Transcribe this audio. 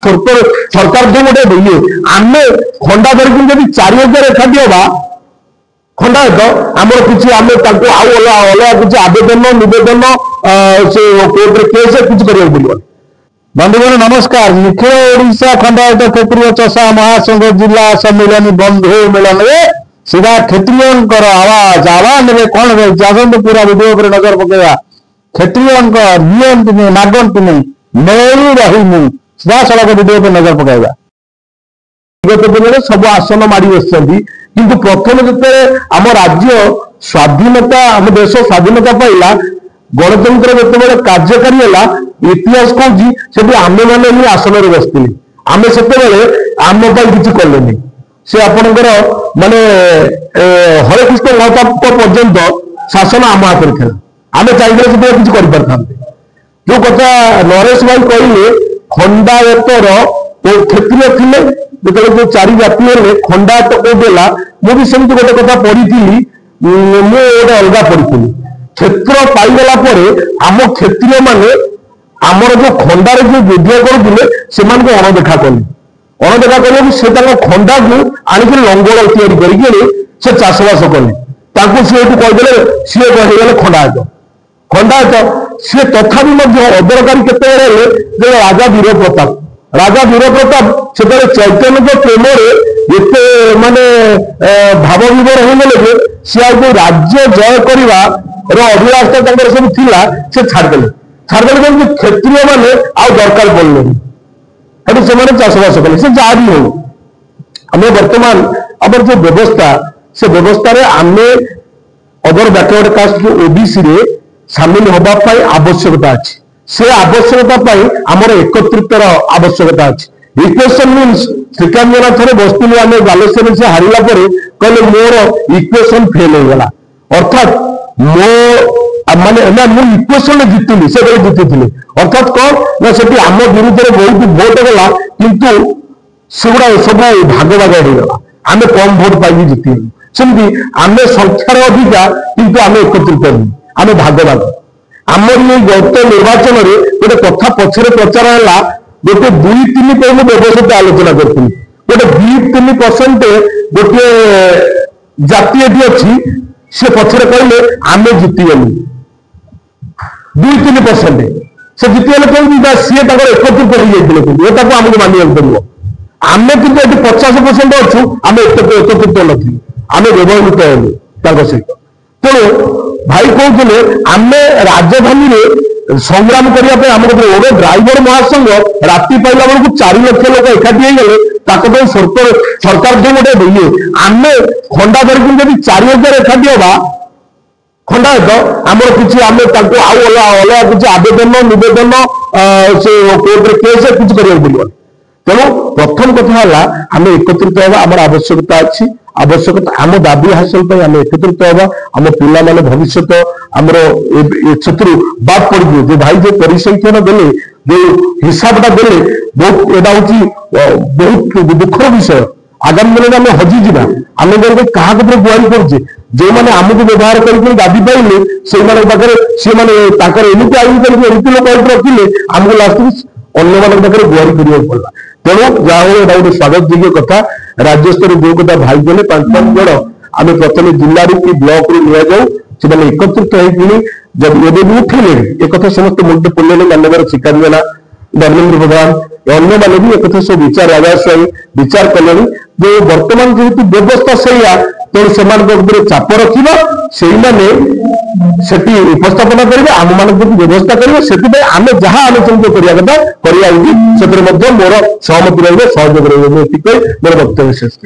सरकार जो गोटे ये आम खंडा धरिकी जब 4000 एकाठी हवा खंडायत आमर किसी आम अलग किसी आवेदन नवेदन से कोर्टे केस किसी कर बंधुगण नमस्कार। निखिल ओडिशा खंडायत क्षेत्रीय चषा महासंघ जिला सम्मेलन बंधु मिलन सीधा क्षेत्रीय आवाज आह्वान में कौन रही पूरा वीडियो पर नजर पकेगा। क्षेत्रीय नियंती नागंती मेरी रही मुझ सीधा सड़क वीडियो पर नजर पकेगा। विगत दिन में सब आसन माड़ी बस किंतु प्रथम जिते आम राज्य स्वाधीनता आम देश स्वाधीनता पाइला गणतंत्र जिते कार्यकारी है इतिहास कौन आमे मैंने ही आसन में बसते आम से आम किसी कले से आपणकर माने हरे कृष्ण महताब पर्यंत शासन आम हाथ में था आम चाहिए किसी कर जो कथा नरेश भाई कहले खंडायतर क्षेत्रीय थे जो 4 जाति है खंडायत कौटेला मुझे सेमती गोटे कथा पढ़ी गोटे अलग पढ़ी क्षेत्र पाईगला आम क्षेत्रीय माने आमर जो खंडार जो युद्ध करते से अणदेखा कले अणदेखा कले से खंडा को आणिक लंगल या चाषबास कले सी कहीदे सी कहीगले खंडायत खंडायत सी तथापि अदरकारी केत राजा वीर प्रताप से चैतन्य प्रेम एते माने भाव विवर होगले सी आ राज्य जय करवा अभिलाषा सब थिला से छाड़देले क्षेत्रीय माने आ दरकार पड़े से चाषबास कले से जहाँ भी हो आम बर्तमान आम जो व्यवस्था से व्यवस्था आम अदर बैकवर्ड कास्ट जो ओबीसी रे सामिल होगापाई आवश्यकता अच्छी से आवश्यकता आमर एकत्रितर आवश्यकता अच्छी इक्वेशन मीन्स श्रीकांत जेना थे बसती आम बालेश्वर से हारिला कहले मोर इक्वेशन फेल हो गला अर्थात मो माने मु इक्वेशन जीतली से जीती अर्थात कौन ना से आम विरुद्ध बहुत भोट गला किंतु सेगुड़ा सब भाग भाग होगा आम कम भोट पाई जीतलु सेमती आम संख्यार अधिका किंतु आम एकत्रित आम भाग भाग आमर ये गत निर्वाचन में गोटे कथा पछरे प्रचार है गोटे 2-3% व्यवस्थित आलोचना करती गोटे 2-3% गोटे जाति अच्छी से पछरे कहले आम जीतीगलु 2-3% से जीतीगले कहीं सी एकत्रित हो आमको मानिया पड़ो आम कि 50% अच्छु आम एकत्रित नी आम व्यवहित हलु सहित तेणु भाई कहते आम राजधानी में संग्राम करने आम गोटे ड्राइवर महासंघ राति पाइला बेलू 4 लाख लोग एकाठी गले सरकार जो गोटे ये आम खंडा धरिकी जब 4000 एकाठी हवा खंडायत आमर किसी आम अलग किसी आवेदन नवेदन से कोर्टे केस किसी कर तेणु प्रथम कथा है आम एकत्रित हवा आम आवश्यकता अच्छी आवश्यकता आम दाबी हासिल आम एकत्रित हवा आम पिला माने भविष्य आमर क्षेत्र बाद पड़े जो भाई जो परिसंख्यान देले जो हिसाबटा देले बहुत एटा हूँ बहुत दुखर विषय आगामी दिन में हजिजा आम क्या गुहारी करुचे जो मैंने आमको व्यवहार करके दाबी पाइले से सी एमती आईन करके लोक रखिले आमको लास्ट अन्य मान पाखे गुहारी करने पड़ा तेणु जहाँ यहाँ गोटे स्वागत योग्य कथा राज्य स्तर जो कथा भाई गले 5-5 जन आम प्रथम जिले कि ब्लॉक रू नि जाऊ से एकत्रित होगी जब ये भी उठे एक समस्त मुंडे पड़े मानवर श्रीकांत जेना धर्मेन्द्र प्रधान अन्य मैंने भी एक सब विचार राजा स्वाई विचार कले जो बर्तमान जेहेतु व्यवस्था सैया तेणु से चाप रखा से उपस्थापन करेंगे आम मान व्यवस्था करेंगे से आम जहाँ आलोचना करवा कथा मोर सहमति रही सहयोग रही मोर वक्तव्य शेष।